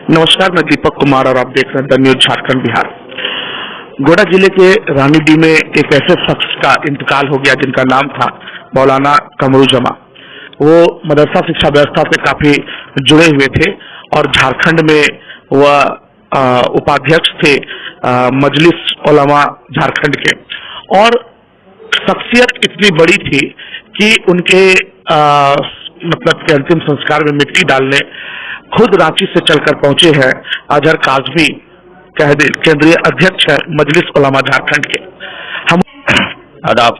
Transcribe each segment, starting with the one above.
नमस्कार, मैं दीपक कुमार और आप देख रहे हैं द न्यूज झारखंड बिहार। गोड्डा जिले के रानीडीह में एक ऐसे शख्स का इंतकाल हो गया जिनका नाम था मौलाना कमरुजमा। वो मदरसा शिक्षा व्यवस्था से काफी जुड़े हुए थे और झारखंड में वह उपाध्यक्ष थे मजलिस उलमा झारखंड के। और शख्सियत इतनी बड़ी थी कि उनके मतलब के अंतिम संस्कार में मिट्टी डालने खुद रांची से चलकर पहुंचे हैं अजहर काजमी, केंद्रीय अध्यक्ष है मजलिस उलमा झारखंड के। हम आदाब,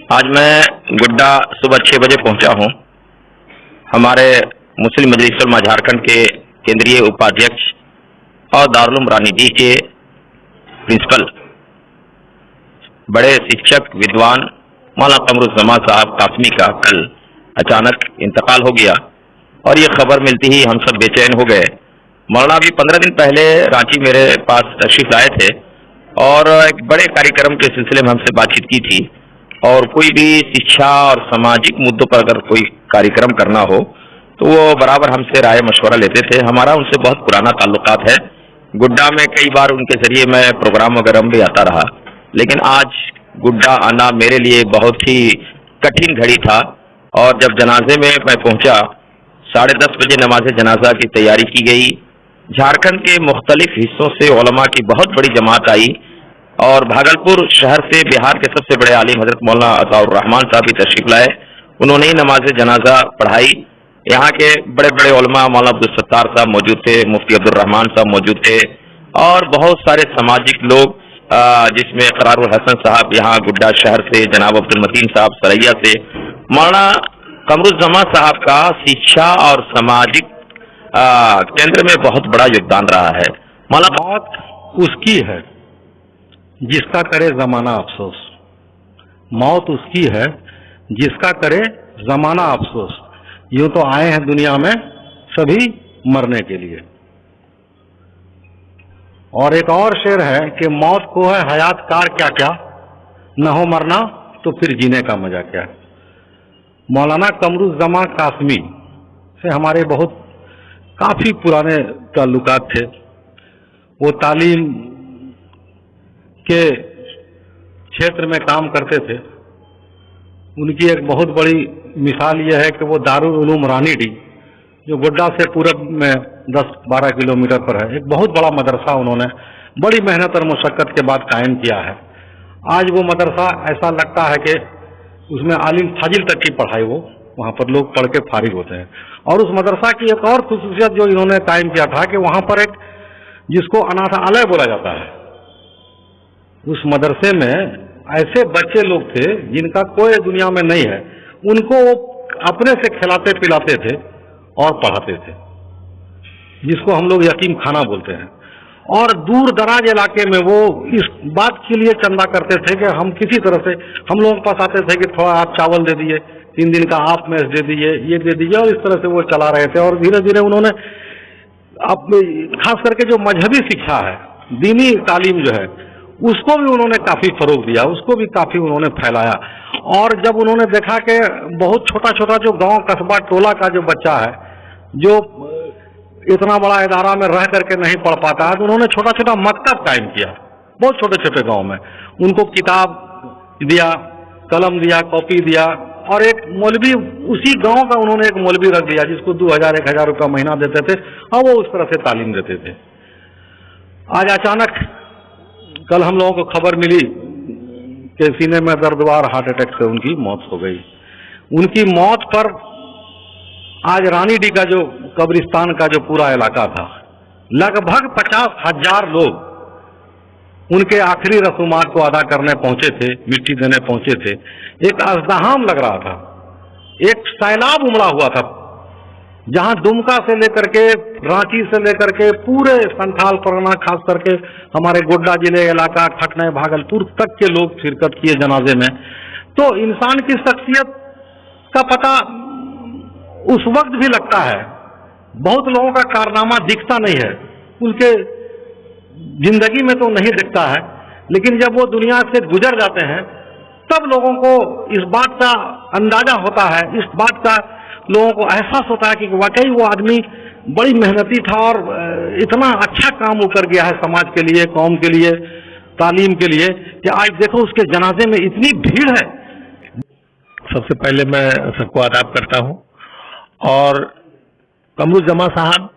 आज मैं गोड्डा सुबह 6 बजे पहुंचा हूं। हमारे मुस्लिम मजलिस उलमा झारखंड के केंद्रीय उपाध्यक्ष और दारुल उलूम रानीडीह के प्रिंसिपल, बड़े शिक्षक विद्वान मौलाना कमरुजमा साहब कासमी का कल अचानक इंतकाल हो गया और ये खबर मिलती ही हम सब बेचैन हो गए। मौलाना अभी 15 दिन पहले रांची मेरे पास तशरीफ आए थे और एक बड़े कार्यक्रम के सिलसिले में हमसे बातचीत की थी। और कोई भी शिक्षा और सामाजिक मुद्दों पर अगर कोई कार्यक्रम करना हो तो वो बराबर हमसे राय मशवरा लेते थे। हमारा उनसे बहुत पुराना ताल्लुकात है। गोड्डा में कई बार उनके जरिए मैं प्रोग्राम वगैरह में भी आता रहा, लेकिन आज गोड्डा आना मेरे लिए बहुत ही कठिन घड़ी था। और जब जनाजे में मैं पहुंचा, 10:30 बजे नमाज जनाजा की तैयारी की गई। झारखंड के मुख्तलिफ हिस्सों से उलमा की बहुत बड़ी जमात आई और भागलपुर शहर से बिहार के सबसे बड़े आलिम हजरत मौलाना अताउर रहमान साहब भी तशरीफ लाए। उन्होंने ही नमाज जनाजा पढ़ाई। यहाँ के बड़े बड़े उलमा मौलाना अब्दुल सत्तार साहब मौजूद थे, मुफ्ती अब्दुल रहमान साहब मौजूद थे और बहुत सारे सामाजिक लोग, जिसमें करारुल हसन साहब यहाँ गोड्डा शहर से, जनाब अब्दुल मतीन साहब सरैया से। मौलाना कमरुजमा साहब का शिक्षा और सामाजिक केंद्र में बहुत बड़ा योगदान रहा है। मौत उसकी है जिसका करे जमाना अफसोस। मौत उसकी है जिसका करे जमाना अफसोस। यूं तो आए हैं दुनिया में सभी मरने के लिए। और एक और शेर है कि मौत को है हयात कार क्या क्या, न हो मरना तो फिर जीने का मजा क्या। मौलाना कमरुजमा कासमी से हमारे बहुत काफी पुराने ताल्लुकात थे। वो तालीम के क्षेत्र में काम करते थे। उनकी एक बहुत बड़ी मिसाल यह है कि वो दारुल उलूम रानीडीह, जो गोड्डा से पूरब में 10-12 किलोमीटर पर है, एक बहुत बड़ा मदरसा उन्होंने बड़ी मेहनत और मुशक्कत के बाद कायम किया है। आज वो मदरसा ऐसा लगता है कि उसमें आलिम फाजिल तक की पढ़ाई हो, वहाँ पर लोग पढ़ के फारिग होते हैं। और उस मदरसा की एक और खुसूसियत जो इन्होंने कायम किया था कि वहाँ पर एक जिसको अनाथालय बोला जाता है, उस मदरसे में ऐसे बच्चे लोग थे जिनका कोई दुनिया में नहीं है, उनको वो अपने से खिलाते पिलाते थे और पढ़ाते थे, जिसको हम लोग यतीम खाना बोलते हैं। और दूर दराज इलाके में वो इस बात के लिए चंदा करते थे कि हम किसी तरह से, हम लोगों के पास आते थे कि थोड़ा आप चावल दे दीजिए, 3 दिन का आप मैस दे दीजिए, ये दे दीजिए, और इस तरह से वो चला रहे थे। और धीरे धीरे उन्होंने अब खास करके जो मजहबी शिक्षा है, दीनी तालीम जो है, उसको भी उन्होंने काफी फरोग दिया, उसको भी काफी उन्होंने फैलाया। और जब उन्होंने देखा कि बहुत छोटा छोटा जो गांव कस्बा टोला का जो बच्चा है, जो इतना बड़ा इदारा में रह करके नहीं पढ़ पाता है, तो उन्होंने छोटा छोटा मकतब कायम किया बहुत छोटे छोटे गांव में। उनको किताब दिया, कलम दिया, कॉपी दिया, और एक मौलवी उसी गांव का उन्होंने एक मौलवी रख दिया जिसको 2000-1000 रुपया महीना देते थे और वो उस तरह से तालीम देते थे। आज अचानक कल हम लोगों को खबर मिली कि सीने में दर्दवार हार्ट अटैक से उनकी मौत हो गई। उनकी मौत पर आज रानीडीह का जो कब्रिस्तान का जो पूरा इलाका था, लगभग 50,000 लोग उनके आखिरी रसूमात को अदा करने पहुंचे थे, मिट्टी देने पहुंचे थे। एक अज़दहाम लग रहा था, एक सैलाब उमड़ा हुआ था, जहां दुमका से लेकर के, रांची से लेकर के पूरे संथाल परगना, खास करके हमारे गोड्डा जिले इलाका, खटनय, भागलपुर तक के लोग शिरकत किए जनाजे में। तो इंसान की शख्सियत का पता उस वक्त भी लगता है। बहुत लोगों का कारनामा दिखता नहीं है, उनके जिंदगी में तो नहीं दिखता है, लेकिन जब वो दुनिया से गुजर जाते हैं तब लोगों को इस बात का अंदाजा होता है, इस बात का लोगों को एहसास होता है कि वाकई वो आदमी बड़ी मेहनती था और इतना अच्छा काम वो कर गया है समाज के लिए, कौम के लिए, तालीम के लिए, कि आज देखो उसके जनाजे में इतनी भीड़ है। सबसे पहले मैं सबको आदाब करता हूं। और कमरुज़्ज़मा साहब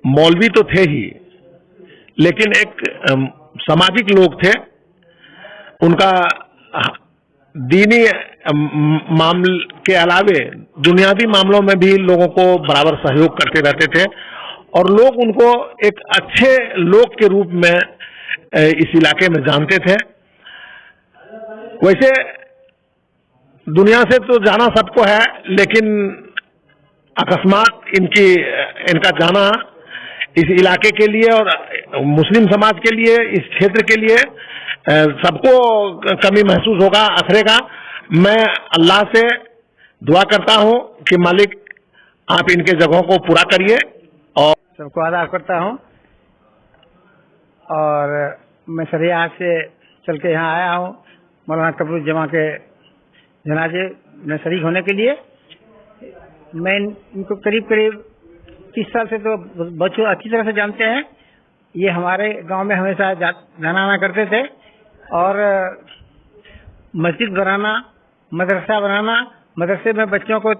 मौलवी तो थे ही, लेकिन एक सामाजिक लोग थे। उनका दीनी मामले के अलावे दुनियावी मामलों में भी लोगों को बराबर सहयोग करते रहते थे, और लोग उनको एक अच्छे लोग के रूप में इस इलाके में जानते थे। वैसे दुनिया से तो जाना सबको है, लेकिन अकस्मात इनका जाना इस इलाके के लिए और मुस्लिम समाज के लिए, इस क्षेत्र के लिए सबको कमी महसूस होगा, अखरेगा। मैं अल्लाह से दुआ करता हूं कि मालिक आप इनके जगहों को पूरा करिए। और सबको आदाब करता हूं। और मैं सरिया से चल के यहाँ आया हूं मौलाना कमरुज़्ज़मा के जनाजे में शरीक होने के लिए। मैं इनको करीब 30 साल से तो बच्चों अच्छी तरह से जानते हैं। ये हमारे गांव में हमेशा जाना आना करते थे, और मस्जिद बनाना, मदरसा बनाना, मदरसे में बच्चों को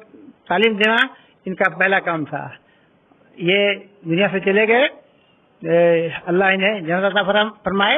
तालीम देना इनका पहला काम था। ये दुनिया से चले गए, अल्लाह इन्हें जन्नत अता फरमाए।